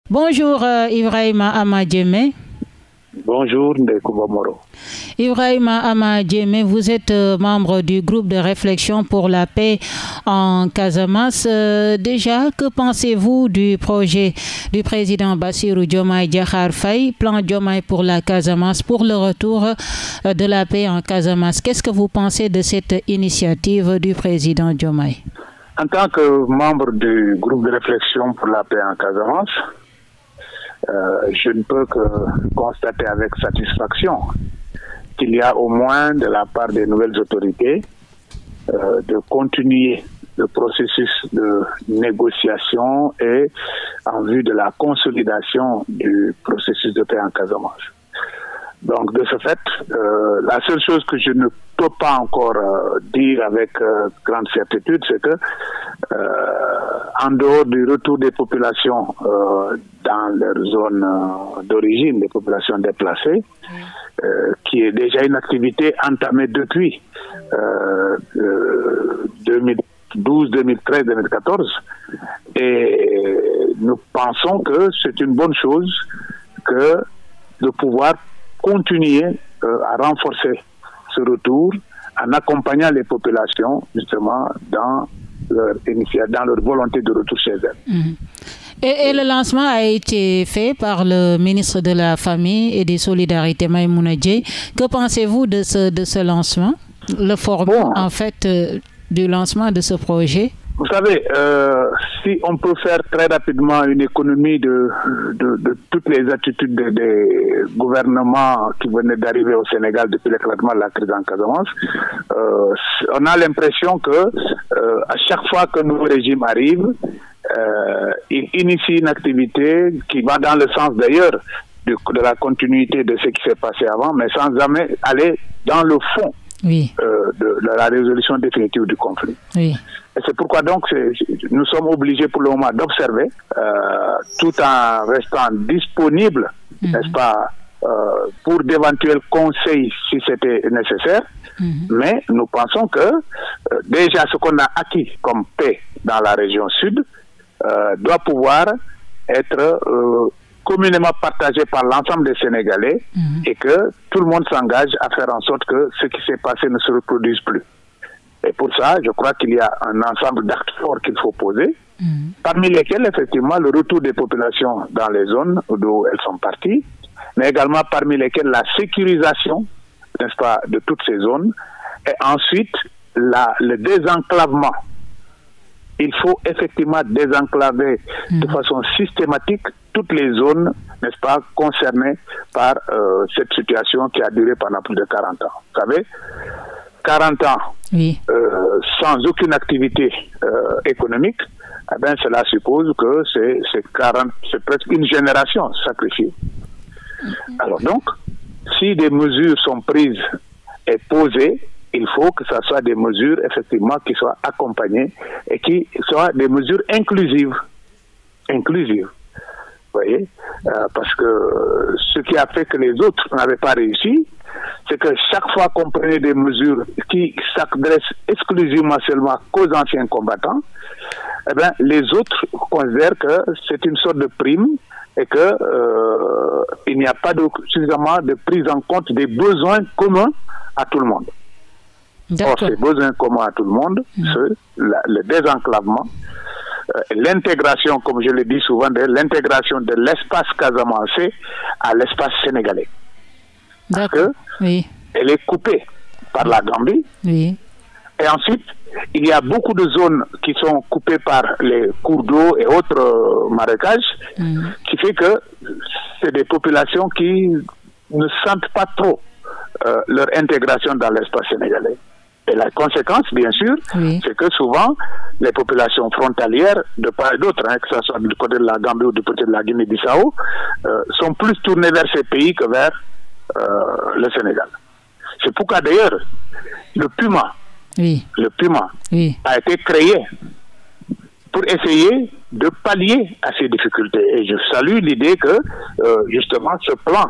Bonjour Ibrahima Ama-Diémé. Bonjour Ndekouba Moro. Ibrahima Ama-Diémé, vous êtes membre du groupe de réflexion pour la paix en Casamance. Déjà, que pensez-vous du projet du président Bassirou Diomaye Diakhar Faye, plan Diomaye pour la Casamance, pour le retour de la paix en Casamance? Qu'est-ce que vous pensez de cette initiative du président Diomaye? En tant que membre du groupe de réflexion pour la paix en Casamance, je ne peux que constater avec satisfaction qu'il y a au moins de la part des nouvelles autorités de continuer le processus de négociation et en vue de la consolidation du processus de paix en Casamance. Donc de ce fait, la seule chose que je ne peux pas encore dire avec grande certitude, c'est que en dehors du retour des populations dans leur zone d'origine, des populations déplacées, qui est déjà une activité entamée depuis 2012, 2013, 2014, et nous pensons que c'est une bonne chose que de pouvoir continuer à renforcer ce retour en accompagnant les populations justement dans leur volonté de retour chez elles. Et le lancement a été fait par le ministre de la Famille et des Solidarités, Maïmouna Dièye. Que pensez-vous de ce lancement, le format en fait du lancement de ce projet? Vous savez, si on peut faire très rapidement une économie de toutes les attitudes des gouvernements qui venaient d'arriver au Sénégal depuis l'éclatement de la crise en Casamance, on a l'impression que à chaque fois qu'un nouveau régime arrive, il initie une activité qui va dans le sens d'ailleurs de la continuité de ce qui s'est passé avant, mais sans jamais aller dans le fond de la résolution définitive du conflit. Et c'est pourquoi donc nous sommes obligés pour le moment d'observer, tout en restant disponibles, n'est-ce pas, pour d'éventuels conseils si c'était nécessaire. Mais nous pensons que déjà ce qu'on a acquis comme paix dans la région sud doit pouvoir être communément partagé par l'ensemble des Sénégalais et que tout le monde s'engage à faire en sorte que ce qui s'est passé ne se reproduise plus. Et pour ça, je crois qu'il y a un ensemble d'actes forts qu'il faut poser, parmi lesquels, effectivement, le retour des populations dans les zones d'où elles sont parties, mais également parmi lesquels la sécurisation, n'est-ce pas, de toutes ces zones, et ensuite le désenclavement. Il faut effectivement désenclaver de façon systématique toutes les zones, n'est-ce pas, concernées par cette situation qui a duré pendant plus de 40 ans. Vous savez, 40 ans sans aucune activité économique, eh bien, cela suppose que c'est presque une génération sacrifiée. Alors donc, si des mesures sont prises et posées, il faut que ce soit des mesures effectivement qui soient accompagnées et qui soient des mesures inclusives. Inclusives. Vous voyez, parce que ce qui a fait que les autres n'avaient pas réussi, c'est que chaque fois qu'on prenait des mesures qui s'adressent exclusivement seulement qu'aux anciens combattants, eh bien, les autres considèrent que c'est une sorte de prime et que il n'y a pas suffisamment de prise en compte des besoins communs à tout le monde. Or, ces besoins communs à tout le monde, c'est le désenclavement, l'intégration, comme je le dis souvent, l'intégration de l'espace casamancé à l'espace sénégalais. Parce que elle est coupée par la Gambie. Et ensuite, il y a beaucoup de zones qui sont coupées par les cours d'eau et autres marécages, qui fait que c'est des populations qui ne sentent pas trop leur intégration dans l'espace sénégalais. Et la conséquence, bien sûr, c'est que souvent, les populations frontalières, de part et d'autre, que ce soit du côté de la Gambie ou du côté de la Guinée-Bissau, sont plus tournées vers ces pays que vers le Sénégal. C'est pourquoi d'ailleurs, le Puma a été créé pour essayer de pallier à ces difficultés. Et je salue l'idée que, justement, ce plan,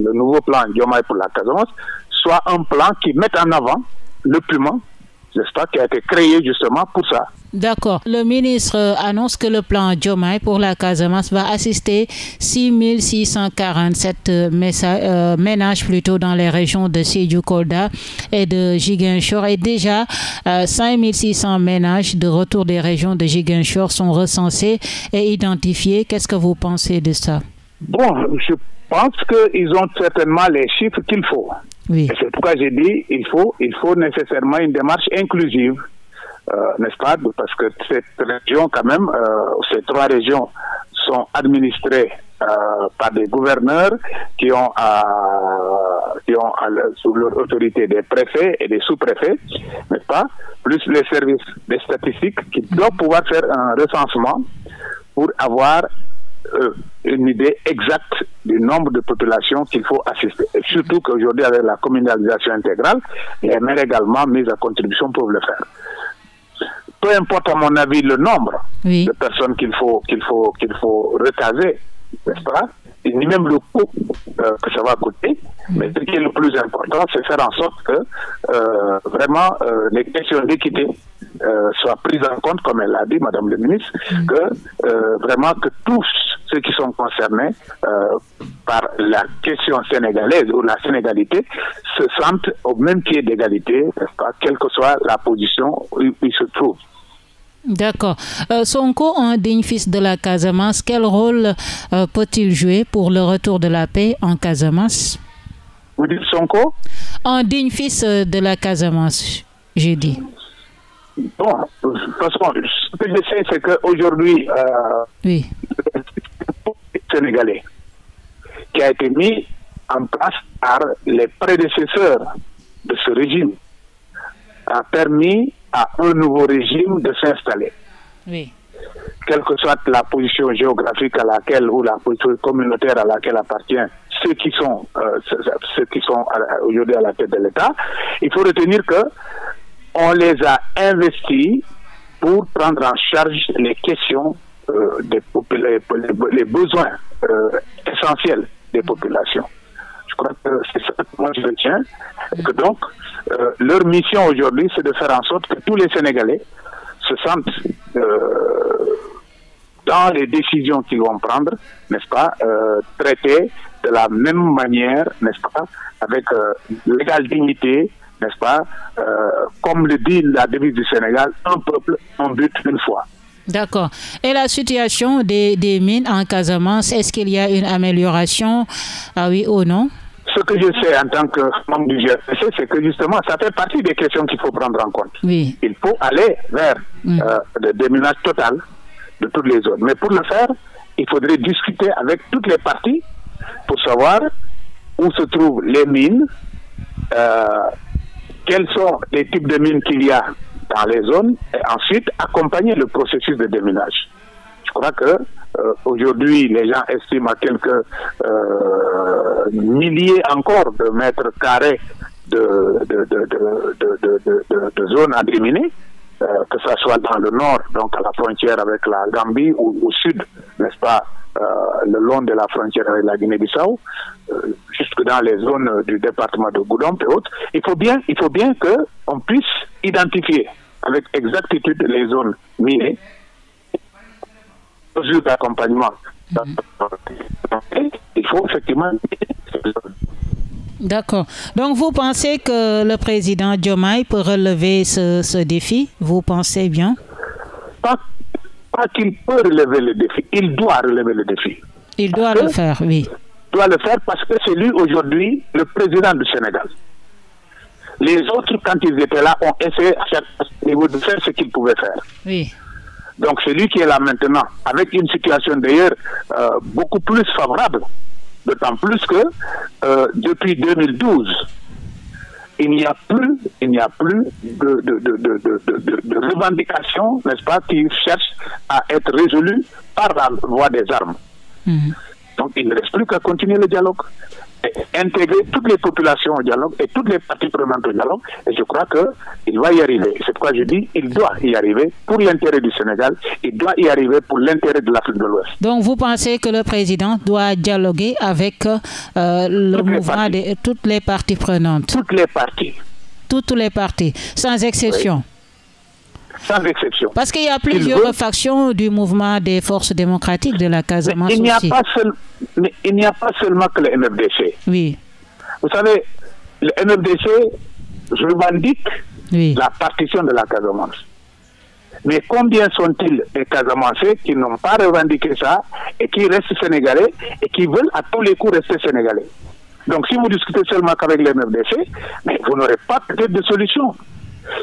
le nouveau plan Diomaye pour la Casamance, soit un plan qui mette en avant le Puma n'est-ce pas, qui a été créé justement pour ça. D'accord. Le ministre annonce que le plan Diomaye pour la Casamance va assister 6647 ménages plutôt dans les régions de Sédhiou, Kolda et de Ziguinchor. Et déjà, 5600 ménages de retour des régions de Ziguinchor sont recensés et identifiés. Qu'est-ce que vous pensez de ça? Bon, je pense qu'ils ont certainement les chiffres qu'il faut. Oui. C'est pourquoi j'ai dit il faut nécessairement une démarche inclusive. N'est-ce pas? Parce que cette région, quand même, ces trois régions sont administrées par des gouverneurs qui ont sous leur autorité des préfets et des sous-préfets, n'est-ce pas? Plus les services des statistiques qui doivent pouvoir faire un recensement pour avoir une idée exacte du nombre de populations qu'il faut assister. Et surtout qu'aujourd'hui, avec la communalisation intégrale, les maires également mises à contribution peuvent le faire. Peu importe, à mon avis, le nombre de personnes qu'il faut recaser, n'est-ce pas? Ni même le coût que ça va coûter. Mais ce qui est le plus important, c'est faire en sorte que vraiment les questions d'équité soient prises en compte, comme elle l'a dit, Madame le ministre, que vraiment que tous ceux qui sont concernés par la question sénégalaise ou la sénégalité se sentent au même pied d'égalité, n'est-ce pas, quelle que soit la position où ils se trouvent. D'accord. Sonko, un digne fils de la Casamance, quel rôle peut-il jouer pour le retour de la paix en Casamance? Vous dites Sonko? Un digne fils de la Casamance, j'ai dit. Bon, de toute façon, ce que je sais, c'est qu'aujourd'hui, le Sénégalais, qui a été mis en place par les prédécesseurs de ce régime, a permis à un nouveau régime de s'installer. Oui. Quelle que soit la position géographique à laquelle ou la position communautaire à laquelle appartiennent ceux qui sont aujourd'hui à la tête de l'État, il faut retenir que on les a investis pour prendre en charge les questions les besoins essentiels des populations. Je crois que c'est ça que moi je retiens. Et que donc, leur mission aujourd'hui, c'est de faire en sorte que tous les Sénégalais se sentent dans les décisions qu'ils vont prendre, n'est-ce pas, traités de la même manière, n'est-ce pas, avec l'égale dignité, n'est-ce pas, comme le dit la devise du Sénégal, un peuple, un but, une foi. D'accord. Et la situation des mines en Casamance, est-ce qu'il y a une amélioration, oui ou non? Ce que je sais en tant que membre du GRPC, c'est que justement, ça fait partie des questions qu'il faut prendre en compte. Oui. Il faut aller vers le déminage total de toutes les zones. Mais pour le faire, il faudrait discuter avec toutes les parties pour savoir où se trouvent les mines, quels sont les types de mines qu'il y a dans les zones, et ensuite accompagner le processus de déminage. Je crois que aujourd'hui, les gens estiment à quelques milliers encore de mètres carrés de zones à déminer, que ce soit dans le nord, donc à la frontière avec la Gambie, ou au sud, n'est-ce pas, le long de la frontière avec la Guinée-Bissau, jusque dans les zones du département de Goudomp et autres. Il faut bien qu'on puisse identifier avec exactitude les zones minées, mesures d'accompagnement. Il faut effectivement... D'accord. Donc vous pensez que le président Diomaye peut relever ce défi? Vous pensez bien? Pas qu'il peut relever le défi, il doit relever le défi. Il doit le faire, oui. Il doit le faire parce que c'est lui aujourd'hui le président du Sénégal. Les autres, quand ils étaient là, ont essayé à chaque niveau de faire ce qu'ils pouvaient faire. Oui. Donc c'est lui qui est là maintenant, avec une situation d'ailleurs beaucoup plus favorable, d'autant plus que depuis 2012, il n'y a plus de revendications, n'est-ce pas, qui cherchent à être résolues par la voie des armes. Donc il ne reste plus qu'à continuer le dialogue, et intégrer toutes les populations au dialogue et toutes les parties prenantes au dialogue, et je crois qu'il va y arriver. C'est pourquoi je dis il doit y arriver pour l'intérêt du Sénégal, il doit y arriver pour l'intérêt de l'Afrique de l'Ouest. Donc vous pensez que le président doit dialoguer avec le mouvement de toutes les parties prenantes? Toutes les parties. toutes les parties, sans exception. Oui. Sans exception. Parce qu'il y a plusieurs factions du mouvement des forces démocratiques de la Casamance. Il n'y a pas seulement que le MFDC. Oui. Vous savez, le MFDC revendique la partition de la Casamance. Mais combien sont-ils des Casamancés qui n'ont pas revendiqué ça et qui restent sénégalais et qui veulent à tous les coups rester sénégalais? Donc si vous discutez seulement qu'avec le MFDC, mais vous n'aurez pas peut-être de solution.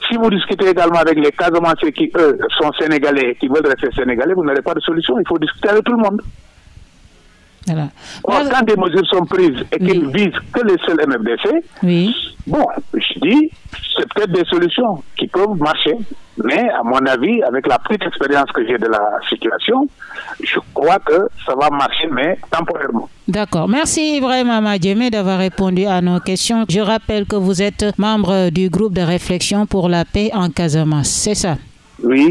Si vous discutez également avec les Casamancés qui, eux, sont sénégalais et qui veulent rester sénégalais, vous n'aurez pas de solution. Il faut discuter avec tout le monde. Voilà. Quand des mesures sont prises et qu'ils visent que les seuls MFDC, bon, je dis, c'est peut-être des solutions qui peuvent marcher. Mais à mon avis, avec la petite expérience que j'ai de la situation, je crois que ça va marcher, mais temporairement. D'accord. Merci Ibrahima Amadjeme d'avoir répondu à nos questions. Je rappelle que vous êtes membre du groupe de réflexion pour la paix en Casamance. C'est ça? Oui.